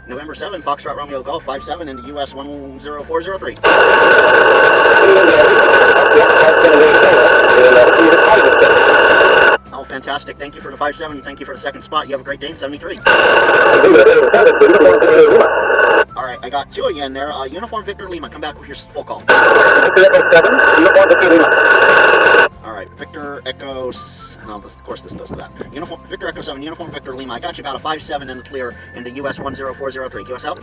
November 7, Foxtrot Romeo Golf 57 into US 10403. Oh, fantastic. Thank you for the 57. Thank you for the second spot. You have a great day in 73. Alright, I got two again there. Uniform Victor Lima, come back with your full call. Alright, Victor Echo... No, of course this does that. Uniform Victor Echo 7, Uniform Victor Lima. I got you about a 5-7 in the clear into US 10403. QSL?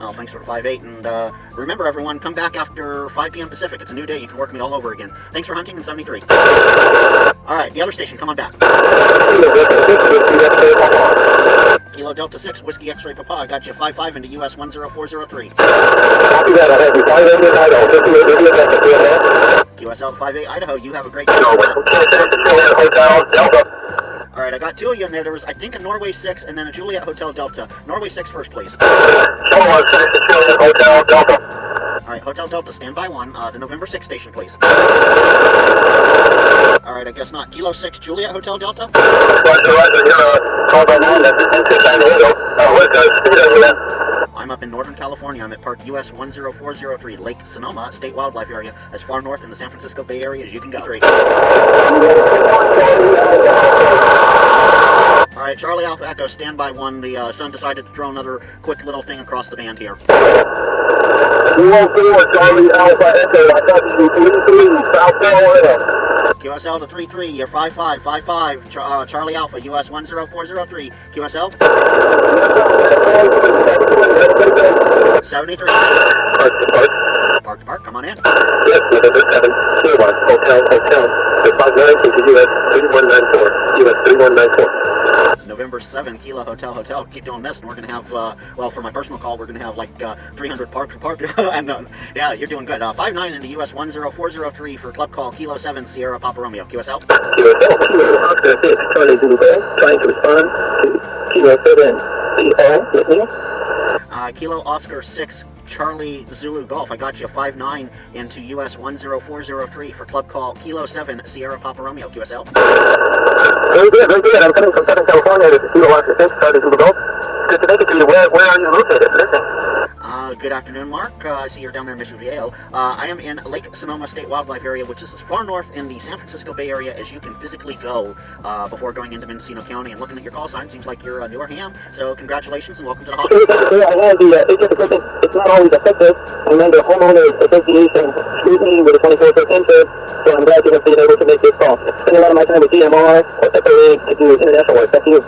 Oh, thanks for the 5-8. And remember, everyone, come back after 5 p.m. Pacific. It's a new day. You can work me all over again. Thanks for hunting in 73. Alright, the other station, come on back. Kilo Delta 6, Whiskey X-Ray Papa. I got you 5-5 into US 10403. QSL 5-8 Idaho, you have a great day. Alright, I got two of you in there. There was, I think, a Norway 6 and then a Juliet Hotel Delta. Norway 6 first, please. Alright, Hotel Delta, stand by 1. The November 6 station, please. Alright, I guess not. Kilo 6, Juliet Hotel Delta. I'm up in Northern California. I'm at Park US 10403, Lake Sonoma State Wildlife Area, as far north in the San Francisco Bay Area as you can go. Alright, Charlie Alpha Echo, stand by 1. The sun decided to throw another quick little thing across the band here. 204, Charlie Alpha Echo, I got you 3-3, South Carolina. QSL to 3-3, you're 5-5, 5-5, Charlie Alpha, US 10403, QSL? 73. Park to park, come on in. Yes, November 7, Tier 1, Hotel, 59 to US 3194, US 3194. November 7, Kilo Hotel, keep doing this, and we're going to have, well, for my personal call, we're going to have like 300 park, and yeah, you're doing good. 5-9 into US 10403 for club call, Kilo 7, Sierra Papa Romeo, QSL? QSL, Kilo Oscar 6, Charlie Zulu Golf, trying to respond to Kilo 7, CO, with me. Kilo Oscar 6, Charlie Zulu Golf. I got you 5-9 into US 10403 for club call, Kilo 7, Sierra Papa Romeo, QSL? Very good, very good. I'm coming from Southern California. This is Kilo Oscar 6, Charlie Zulu Golf. Good to make it to you. Where are you located? Listen. Good afternoon, Mark. I see you're down there in Mission Viejo. I am in Lake Sonoma State Wildlife Area, which is as far north in the San Francisco Bay Area as you can physically go before going into Mendocino County. And looking at your call sign, seems like you're a newer ham. So congratulations and welcome to the hospital. I have the it's not always effective. Remember, homeowners association scrutiny with a 24% interest. So I'm glad you have been able to make this call. Spend a lot of my time with DMR or FAA to do international work. Thank you.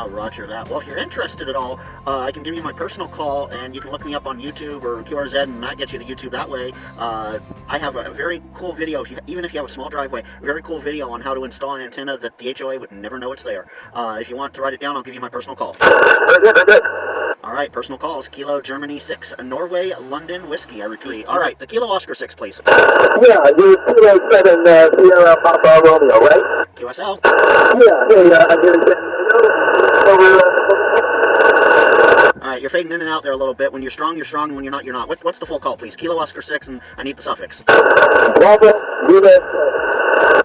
Roger that. Well, if you're interested at all, I can give you my personal call, and you can look me up on YouTube or QRZ, and not get you to YouTube that way. I have a very cool video, even if you have a small driveway, very cool video on how to install an antenna that the HOA would never know it's there. If you want to write it down, I'll give you my personal call. Very good, very good. Alright, personal calls, Kilo Germany 6, Norway, London, Whiskey, I repeat. Alright, the Kilo Oscar 6, please. Yeah, you're Kilo 7, Sierra Papa Romeo, right? QSL? Yeah, I'm here in Alright, you're fading in and out there a little bit. When you're strong, and when you're not, you're not. What's the full call, please? Kilo Oscar 6, and I need the suffix.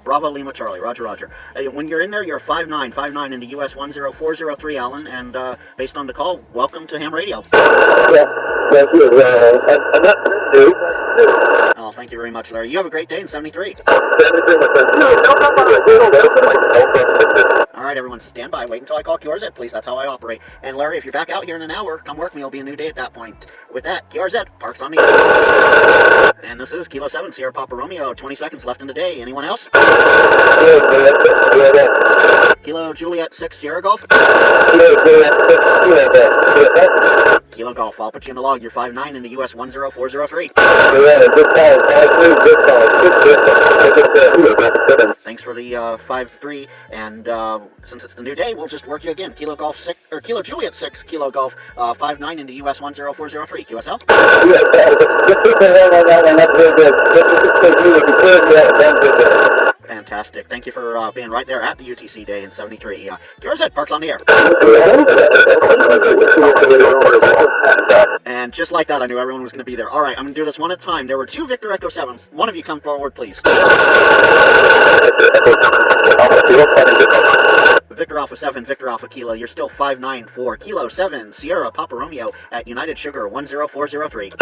Bravo Lima Charlie, roger. When you're in there, you're 5-9 into US 10403, Alan, and based on the call, welcome to Ham Radio. Yeah, thank you. I'm not new. Oh, thank you very much, Larry. You have a great day in 73. Alright, everyone, stand by. Wait until I call QRZ, please. That's how I operate. And Larry, if you're back out here in an hour, come work me. It'll be a new day at that point. With that, QRZ, parks on the air. And this is Kilo 7, Sierra Papa Romeo. 20 seconds left in the day. Anyone else? Kilo Juliet 6, Sierra Golf. Kilo Golf, I'll put you in the log. You're 5-9 in the US 10403. Thanks for the 5-3, and since it's the new day, we'll just work you again. Kilo Golf 6, or Kilo Juliet 6, Kilo Golf 5-9 into US 10403. QSL? Fantastic. Thank you for being right there at the UTC day in 73. QRZ, parks on the air. And just like that, I knew everyone was going to be there. All right, I'm going to do this one at a time. There were two Victor Echo 7s. One of you come forward, please. Alpha 7, Victor Alpha Kilo. You're still 5'9" for Kilo 7, Sierra Papa Romeo at United Sugar 10403. Okay,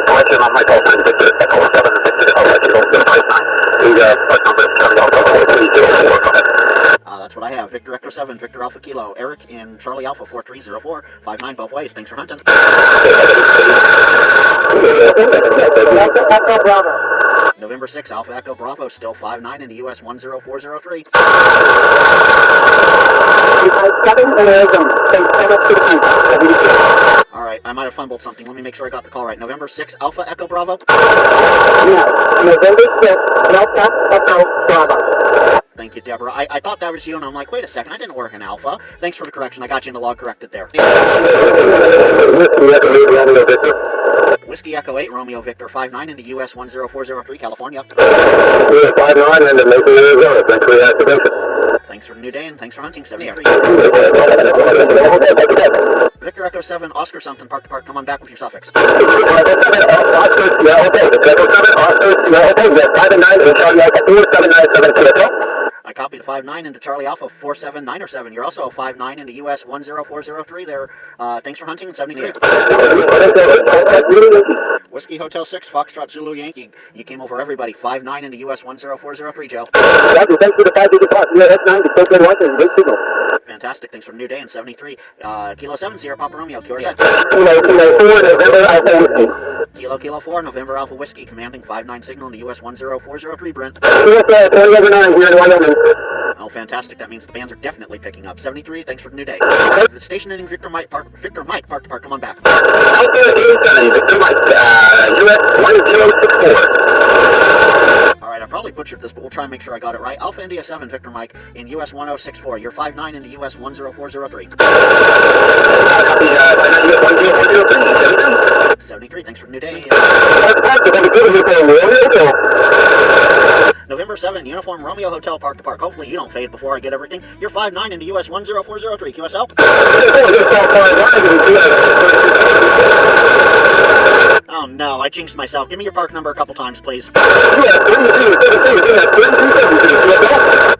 correction on my call sign, Victor Echo 7, Victor Alpha Kilo 59. The part number is Charlie Alpha 4304. That's what I have. Victor Echo 7, Victor Alpha Kilo. Eric in Charlie Alpha 4304, 59 both ways. Thanks for hunting. November 6, Alpha Echo Bravo, still 5'9" in the US 10403. Alright, I might have fumbled something. Let me make sure I got the call right. November 6, Alpha Echo Bravo? Yeah, November 6, Alpha Echo Bravo. Thank you, Deborah. I thought that was you, and I'm like, wait a second, I didn't work in Alpha. Thanks for the correction. I got you in the log corrected there. Whiskey Echo 8, Romeo Victor 5'9" in the US 10403, California. 5'9" in the Maple, Arizona. Thanks for the activation. Thanks for the new day, and thanks for hunting 73. Victor Echo 7, Oscar something, park to park. Come on back with your suffix. I copied a 5'9" into Charlie Alpha 47907. You're also a 5'9" into US 10403 there. Thanks for hunting 73. Whiskey Hotel 6, Foxtrot Zulu Yankee. You came over everybody. 5'9" into US 10403, Joe. Roger, thanks for the 5-digit part. S9 to Tokyo Washington. Great signal. Fantastic. Thanks for the new day in 73. Kilo 7, Sierra Papa Romeo. QRZ. Kilo 4, November Alpha Whiskey. Kilo 4, November Alpha Whiskey. Commanding 5'9" signal in the US 10403, Brent. USA 20/9 here in Wyoming. Oh, fantastic. That means the bands are definitely picking up. 73, thanks for the new day. Station ending Victor Mike, park to park. Come on back. Alpha 87, Victor Mike, US 1064. Alright, I probably butchered this, but we'll try and make sure I got it right. Alpha India 7, Victor Mike, in US 1064. You're 5'9" in the US 10403. 73, thanks for the new day. November 7, Uniform Romeo Hotel, park to park. Hopefully you don't fade before I get everything. You're 5'9" in the US 10403. QSL? Oh no, I jinxed myself. Give me your park number a couple times, please.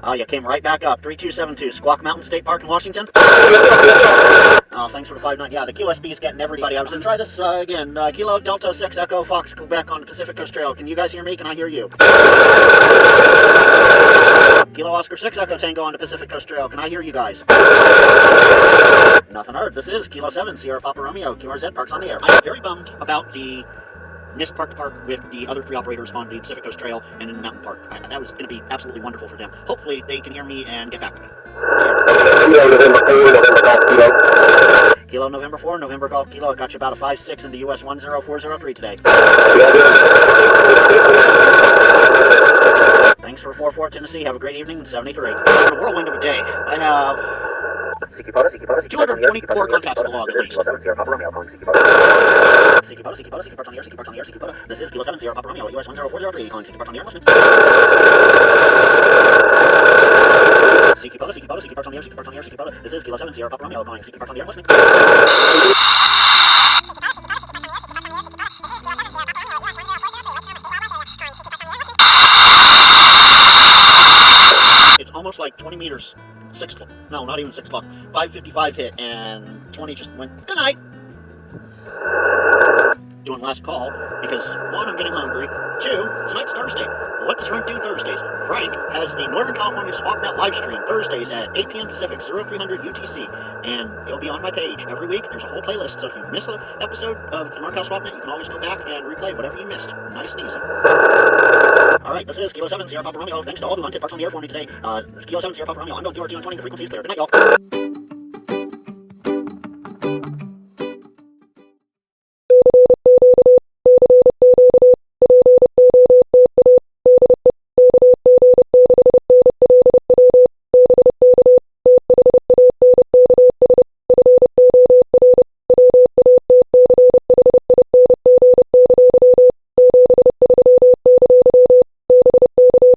Oh, you came right back up. 3272, Squawk Mountain State Park in Washington. Oh, thanks for the 5'9". Yeah, the QSB is getting everybody. I was going to try this again. Kilo Delta 6 Echo Fox Quebec on the Pacific Coast Trail. Can you guys hear me? Can I hear you? Kilo Oscar 6 Echo Tango on the Pacific Coast Trail. Can I hear you guys? Nothing heard. This is Kilo 7 Sierra Papa Romeo. QRZ Parks on the air. I'm very bummed about the missed park to park with the other 3 operators on the Pacific Coast Trail and in the mountain park. That was going to be absolutely wonderful for them. Hopefully they can hear me and get back to me. Kilo November 4, November Golf Kilo. Got you about a 5'6" in the US 10403 today. Thanks for 44 Tennessee. Have a great evening. 73. A whirlwind of a day. I have 224 contacts in the log at least. Siki Poto, Parks on the air, Siki Parks on the air, Siki Poto. This is Kilo 7 Sierra Papa Romeo, US 10403. Calling Siki Parks on the air, listening. Siki Poto, Parks on the air, Siki Parks on the air, Siki Poto. This is Kilo 7 Sierra Papa Romeo, calling Siki Parks on the air, listening. It's almost like 20 meters. 6 o'clock. No, not even 6 o'clock. 5:55 hit, and 20 just went, good night. Doing last call because 1, I'm getting hungry. 2, tonight's Thursday. What does Frank do Thursdays? Frank has the Northern California SwapNet live stream Thursdays at 8 p.m. Pacific, 0300 UTC, and it'll be on my page every week. There's a whole playlist, so if you miss an episode of the NorCal SwapNet, you can always go back and replay whatever you missed. Nice and easy. Alright, this is Kilo 7 Sierra Papa Romeo. Thanks to all who hunted Parks on the air for me today. Kilo 7 Sierra Papa Romeo. I'm going to QRT on 20. The frequency is clear. Good night, y'all.